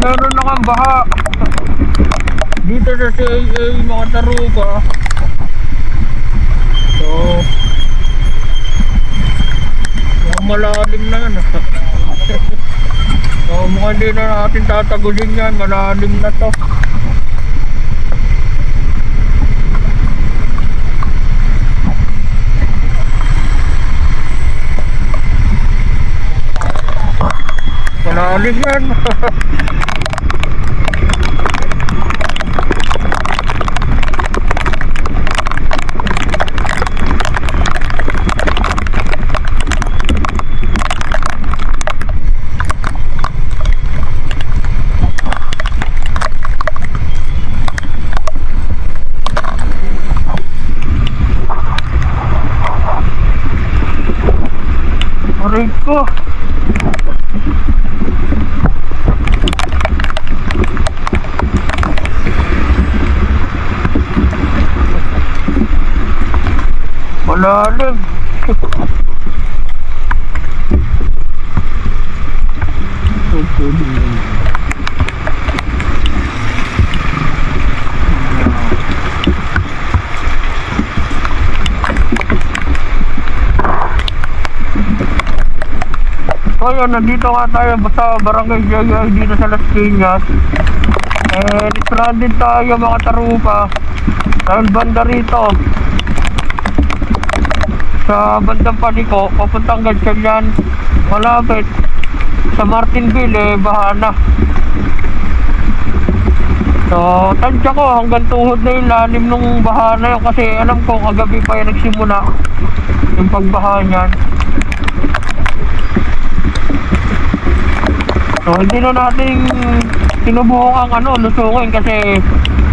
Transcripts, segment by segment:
meron na kang baha dito sa CAA mga tarupa. So malalim na yan. So mukhang hindi na natin tatagulin yan, malalim na to. Malalim yan. Aray ko. Malalim. So yun, nandito nga tayo sa Barangay Jaya dito sa Las Piñas. And stranded tayo mga tarupa dahil banda rito sa bandang Paliko, papuntang Gatchalian, malapit sa Martinville, baha na. So tansya ko hanggang tuhod na yung lalim nung baha na yun, kasi alam ko kagabi pa yung nagsimula yung pagbaha niyan. So hindi na natin sinubukang lusukin kasi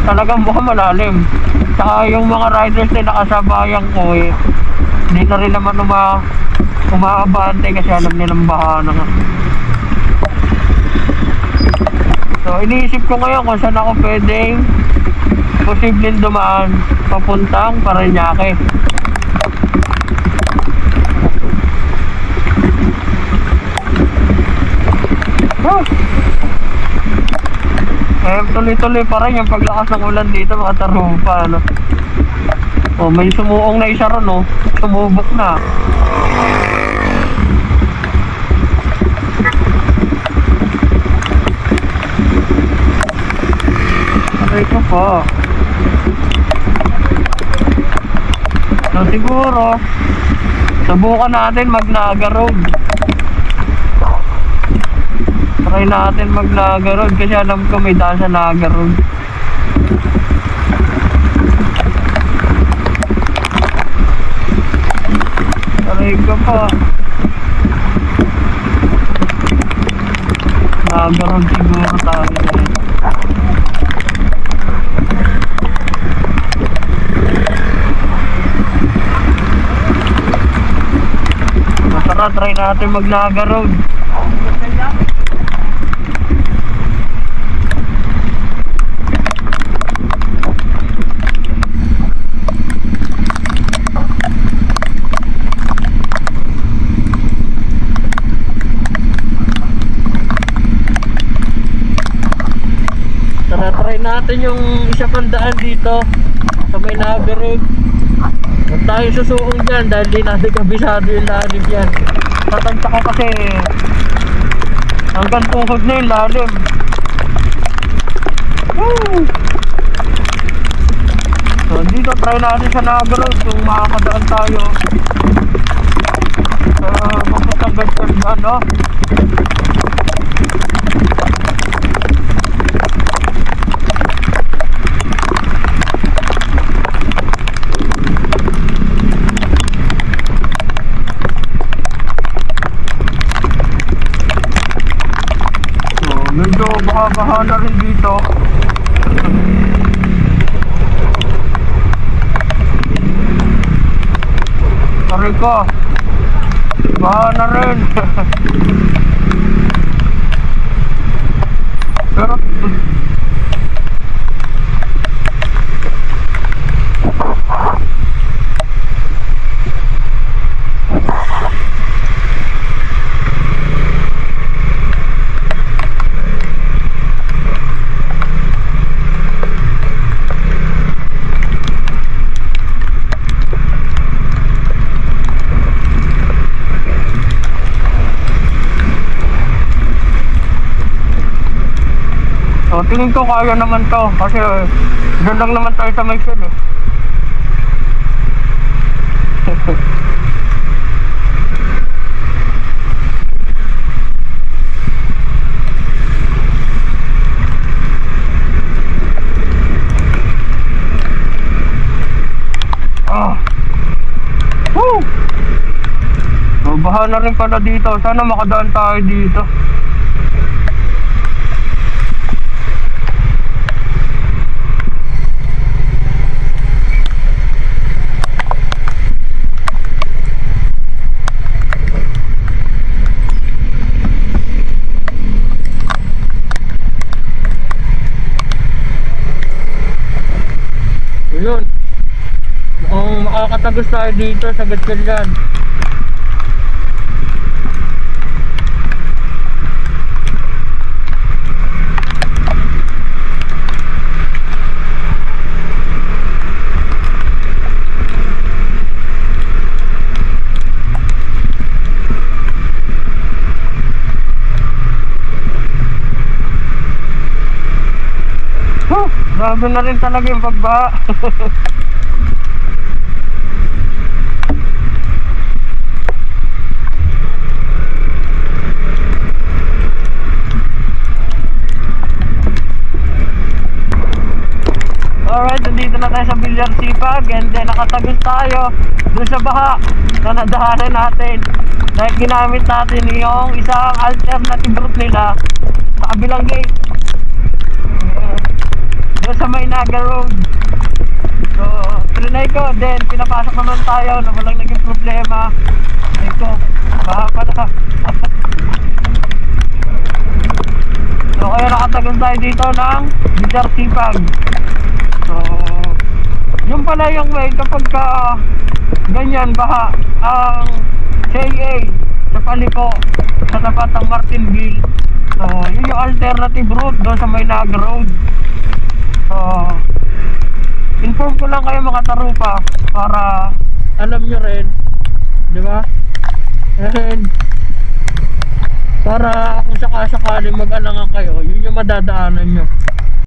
talagang mukhang malalim. Saka yung mga riders na nakasabayan ko hindi na rin naman umaabante kasi alam nilang baha na nga. So iniisip ko ngayon kung saan ako pwedeng posibleng dumaan papuntang Parañaque. Tuloy-tuloy pa rin yung paglakas ng ulan dito mga tarupa, ano. Oh, may sumuong na isa ron, oh. Sumubok na. Aray ko po. So siguro subukan natin mag-Naga Road. Try natin mag-Naga Road kasi alam ko may daan sa Naga Road. Try ko pa. Naga Road siguro tayo. Tara, try natin mag-Naga Road. Try natin yung isa pang daan dito sa may Naga Road. Huwag tayo susuong dyan dahil di natin kabisado yung lalim yan. Tatanta ko kasi hanggang tuhod na yung lalim. Woo! So dito try natin sa Naga Road kung makakadaan tayo sa papuntang Gatchalian, no? Medyo baha-baha na rin dito. Sorry ko, baha na rin. Pero tingin ko kaya naman to kasi doon lang naman tayo sa Mayson eh. Ah. Woo! So, baha na rin pala dito. Sana makadaan tayo dito. Yun. Mukhang makakatagos tayo dito sa Gatchalian. Grabe na rin talaga yung pagbaha. Alright, nandito na tayo sa Villar Sipag and then nakatagos tayo dun sa baha na nadaanan natin dahil ginamit natin yung isang alternative route nila sa kabilang gate doon sa Maynaga Road. So, trinay ko, then pinapasok naman tayo na walang naging problema. Ito, baha pala. So, kaya nakatagal tayo dito ng Villar Sipag. So, yun pala yung way kapag ka ganyan baha ang CA sa paliko sa tapat ng Martinville. So, yun yung alternative route doon sa Maynaga Road. So, inform ko lang kayo mga tarupa para alam nyo rin, di ba? And para kung sakasakali mag-alangan kayo, yun yung madadaanan nyo.